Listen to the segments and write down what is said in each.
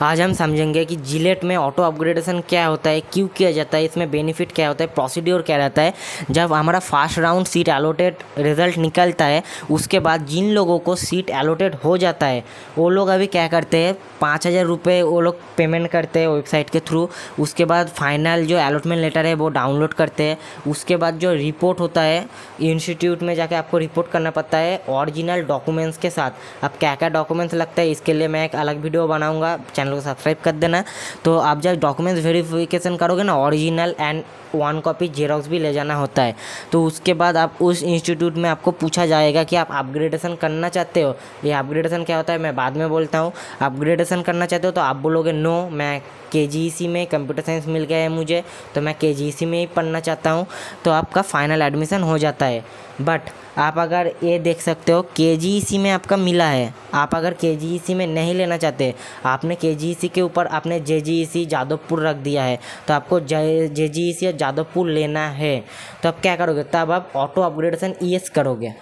आज हम समझेंगे कि जिलेट में ऑटो अपग्रेडेशन क्या होता है, क्यों किया जाता है, इसमें बेनिफिट क्या होता है, प्रोसीड्योर क्या रहता है। जब हमारा fast round seat allotted result निकलता है, उसके बाद जिन लोगों को सीट एलोटेड हो जाता है वो लोग अभी क्या करते हैं, 5,000 रुपये वो लोग पेमेंट करते हैं वेबसाइट के थ्रू। उसके बाद फाइनल जो अलॉटमेंट लेटर है वो डाउनलोड करते हैं। उसके बाद जो रिपोर्ट होता है, इंस्टीट्यूट में जाके आपको रिपोर्ट करना पड़ता है ओरिजिनल डॉक्यूमेंट्स के साथ। अब क्या क्या डॉक्यूमेंट्स लगता है इसके लिए मैं एक अलग वीडियो बनाऊंगा, चैनल को सब्सक्राइब कर देना। तो आप जब डॉक्यूमेंट्स वेरिफिकेशन करोगे ना, ओरिजिनल एंड 1 कॉपी जेरोक्स भी ले जाना होता है। तो उसके बाद आप उस इंस्टीट्यूट में आपको पूछा जाएगा कि आप अपग्रेडेशन करना चाहते हो। ये अपग्रेडेशन क्या होता है मैं बाद में बोलता हूँ। अपग्रेडेशन करना चाहते हो तो आप बोलोगे नो, मैं KGC में कंप्यूटर साइंस मिल गया है मुझे, तो मैं KGC में ही पढ़ना चाहता हूँ। तो आपका फाइनल एडमिशन हो जाता है। बट आप अगर ये देख सकते हो KGC में आपका मिला है, आप अगर KGC में नहीं लेना चाहते, आपने KGC के ऊपर आपने JGC जादवपुर रख दिया है, तो आपको JGC या जादवपुर लेना है, तो आप क्या करोगे, तब आप ऑटो अपग्रेडेशन ES करोगे।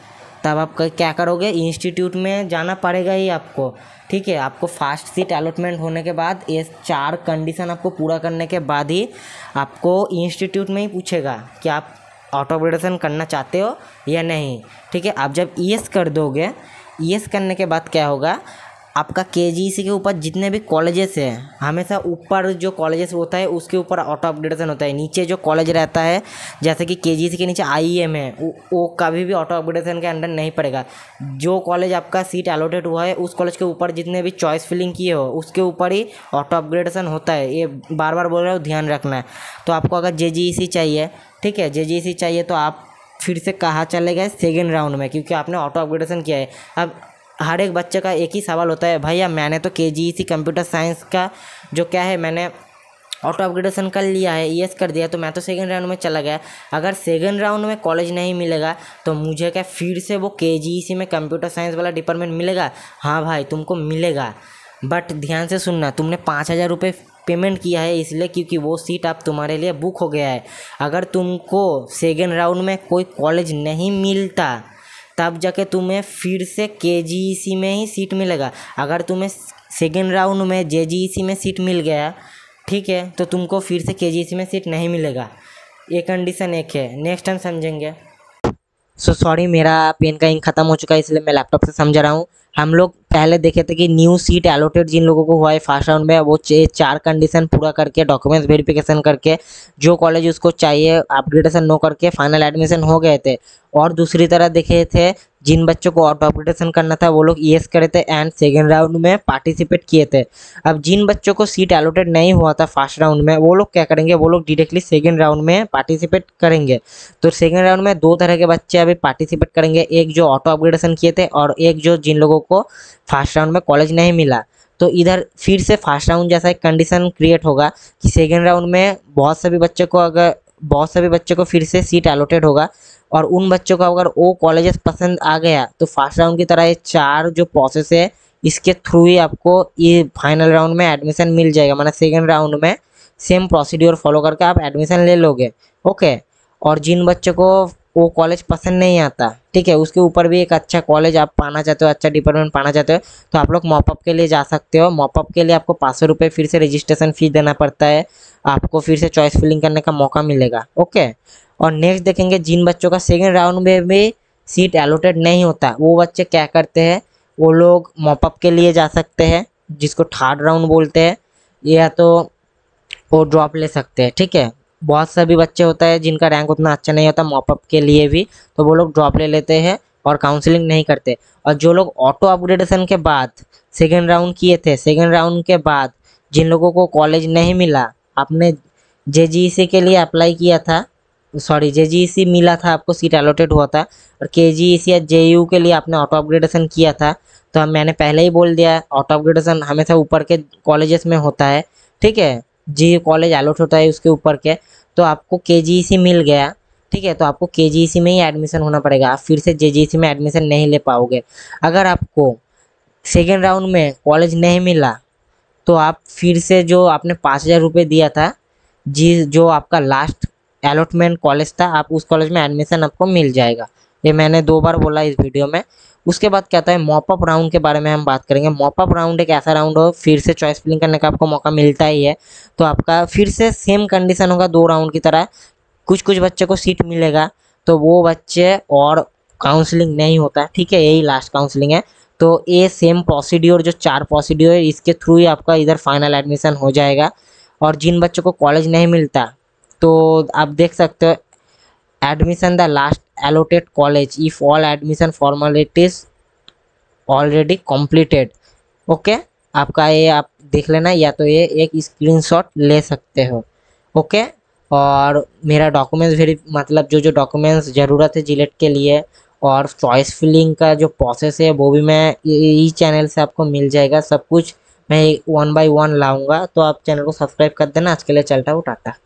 तब आप क्या करोगे, इंस्टीट्यूट में जाना पड़ेगा ही आपको। ठीक है, आपको फास्ट सीट अलॉटमेंट होने के बाद ये 4 कंडीशन आपको पूरा करने के बाद ही आपको इंस्टीट्यूट में ही पूछेगा कि आप ऑटो अपग्रेडेशन करना चाहते हो या नहीं। ठीक है, आप जब ES कर दोगे, ES करने के बाद क्या होगा, आपका KGC के ऊपर जितने भी कॉलेजेस हैं, हमेशा ऊपर जो कॉलेजेस होता है उसके ऊपर ऑटो अपग्रेडेशन होता है। नीचे जो कॉलेज रहता है, जैसे कि KGC के नीचे IEM है, वो कभी भी ऑटो अपग्रेडेशन के अंडर नहीं पड़ेगा। जो कॉलेज आपका सीट अलॉटेड हुआ है उस कॉलेज के ऊपर जितने भी चॉइस फिलिंग किए हो उसके ऊपर ही ऑटो अपग्रेडेशन होता है। ये बार बार बोल रहा हूँ, ध्यान रखना है। तो आपको अगर JGC चाहिए, ठीक है, JGC चाहिए तो आप फिर से कहाँ चले गए, सेकेंड राउंड में, क्योंकि आपने ऑटो अपग्रेडेशन किया है। अब हर एक बच्चे का एक ही सवाल होता है, भैया मैंने तो KGC कंप्यूटर साइंस का जो क्या है मैंने ऑटो अपग्रेडेशन कर लिया है, ES कर दिया, तो मैं तो सेकेंड राउंड में चला गया। अगर सेकेंड राउंड में कॉलेज नहीं मिलेगा तो मुझे क्या फिर से वो KGC में कंप्यूटर साइंस वाला डिपार्टमेंट मिलेगा? हाँ भाई, तुमको मिलेगा। बट ध्यान से सुनना, तुमने 5,000 रुपये पेमेंट किया है इसलिए क्योंकि वो सीट अब तुम्हारे लिए बुक हो गया है। अगर तुमको सेकेंड राउंड में कोई कॉलेज नहीं मिलता तब जाके तुम्हें फिर से KGC में ही सीट मिलेगा। अगर तुम्हें सेकेंड राउंड में JGC में सीट मिल गया, ठीक है, तो तुमको फिर से KGC में सीट नहीं मिलेगा। ये कंडीशन एक है, नेक्स्ट टाइम समझेंगे। सॉरी, मेरा पेन का इंक खत्म हो चुका है इसलिए मैं लैपटॉप से समझा रहा हूँ। हम लोग पहले देखे थे कि न्यू सीट एलोटेड जिन लोगों को हुआ है फास्ट राउंड में, वो 4 कंडीशन पूरा करके डॉक्यूमेंट्स वेरिफिकेशन करके जो कॉलेज उसको चाहिए अपग्रेडेशन नो करके फाइनल एडमिशन हो गए थे। और दूसरी तरह देखे थे जिन बच्चों को ऑटो अपग्रेडेशन करना था वो लोग ES करे थे एंड सेकेंड राउंड में पार्टिसिपेट किए थे। अब जिन बच्चों को सीट एलोटेड नहीं हुआ था फर्स्ट राउंड में, वो लोग क्या करेंगे, वो लोग डायरेक्टली सेकेंड राउंड में पार्टिसिपेट करेंगे। तो सेकेंड राउंड में 2 तरह के बच्चे अभी पार्टिसिपेट करेंगे, एक जो ऑटो अपग्रेडेशन किए थे और एक जो जिन लोगों को फर्स्ट राउंड में कॉलेज नहीं मिला। तो इधर फिर से फर्स्ट राउंड जैसा एक कंडीशन क्रिएट होगा कि सेकेंड राउंड में बहुत सभी बच्चे को फिर से सीट एलोटेड होगा, और उन बच्चों को अगर वो कॉलेजेस पसंद आ गया तो फर्स्ट राउंड की तरह ये 4 जो प्रोसेस है इसके थ्रू ही आपको ये फाइनल राउंड में एडमिशन मिल जाएगा। मतलब सेकेंड राउंड में सेम प्रोसीड्योर फॉलो करके आप एडमिशन ले लोगे। ओके, और जिन बच्चों को वो कॉलेज पसंद नहीं आता, ठीक है, उसके ऊपर भी एक अच्छा कॉलेज आप पाना चाहते हो, अच्छा डिपार्टमेंट पाना चाहते हो, तो आप लोग मॉपअप के लिए जा सकते हो। मॉपअप के लिए आपको 500 रुपये फिर से रजिस्ट्रेशन फीस देना पड़ता है, आपको फिर से चॉइस फिलिंग करने का मौका मिलेगा। ओके, और नेक्स्ट देखेंगे जिन बच्चों का सेकेंड राउंड में भी सीट एलोटेड नहीं होता, वो बच्चे क्या करते हैं, वो लोग मॉपअप के लिए जा सकते हैं जिसको थर्ड राउंड बोलते हैं, या तो वो ड्रॉप ले सकते हैं। ठीक है, बहुत सभी बच्चे होता है जिनका रैंक उतना अच्छा नहीं होता मॉपअप के लिए भी, तो वो लोग ड्रॉप ले लेते हैं और काउंसलिंग नहीं करते। और जो लोग ऑटो अपग्रेडेशन के बाद सेकेंड राउंड किए थे, सेकेंड राउंड के बाद जिन लोगों को कॉलेज नहीं मिला, आपने JGC के लिए अप्लाई किया था, सॉरी JGC मिला था, आपको सीट अलॉटेड हुआ था, और KGC या JU के लिए आपने ऑटो अपग्रेडेशन किया था, तो अब मैंने पहले ही बोल दिया ऑटो अपग्रेडेशन हमेशा ऊपर के कॉलेजेस में होता है। ठीक है, जी कॉलेज अलॉट होता है उसके ऊपर के, तो आपको KGC मिल गया, ठीक है, तो आपको KGC में ही एडमिशन होना पड़ेगा, आप फिर से JGC में एडमिशन नहीं ले पाओगे। अगर आपको सेकेंड राउंड में कॉलेज नहीं मिला तो आप फिर से जो आपने 5,000 रुपये दिया था, जी जो आपका लास्ट अलॉटमेंट कॉलेज था, आप उस कॉलेज में एडमिशन आपको मिल जाएगा। ये मैंने 2 बार बोला इस वीडियो में। उसके बाद क्या आता है, मॉपअप राउंड के बारे में हम बात करेंगे। मॉपअप राउंड एक ऐसा राउंड हो, फिर से चॉइस फिलिंग करने का आपको मौका मिलता ही है। तो आपका फिर से सेम कंडीशन होगा 2 राउंड की तरह। कुछ कुछ बच्चे को सीट मिलेगा, तो वो बच्चे और काउंसलिंग नहीं होता, ठीक है, यही लास्ट काउंसलिंग है। तो ये सेम प्रोसीड्योर, जो 4 प्रोसीड्योर है, इसके थ्रू ही आपका इधर फाइनल एडमिशन हो जाएगा। और जिन बच्चों को कॉलेज नहीं मिलता, तो आप देख सकते हो, admission the last allotted college if all admission formalities already completed। Okay, आपका ये आप देख लेना, या तो ये एक स्क्रीनशॉट ले सकते हो। ओके, और मेरा डॉक्यूमेंट्स वेरी मतलब जो जो डॉक्यूमेंट्स ज़रूरत है जिलेट के लिए, और चॉइस फिलिंग का जो प्रोसेस है वो भी मैं ई चैनल से आपको मिल जाएगा। सब कुछ मैं 1 बाय 1 लाऊंगा। तो आप चैनल को सब्सक्राइब कर देना। आज के लिए चलता हूँ, टाटा।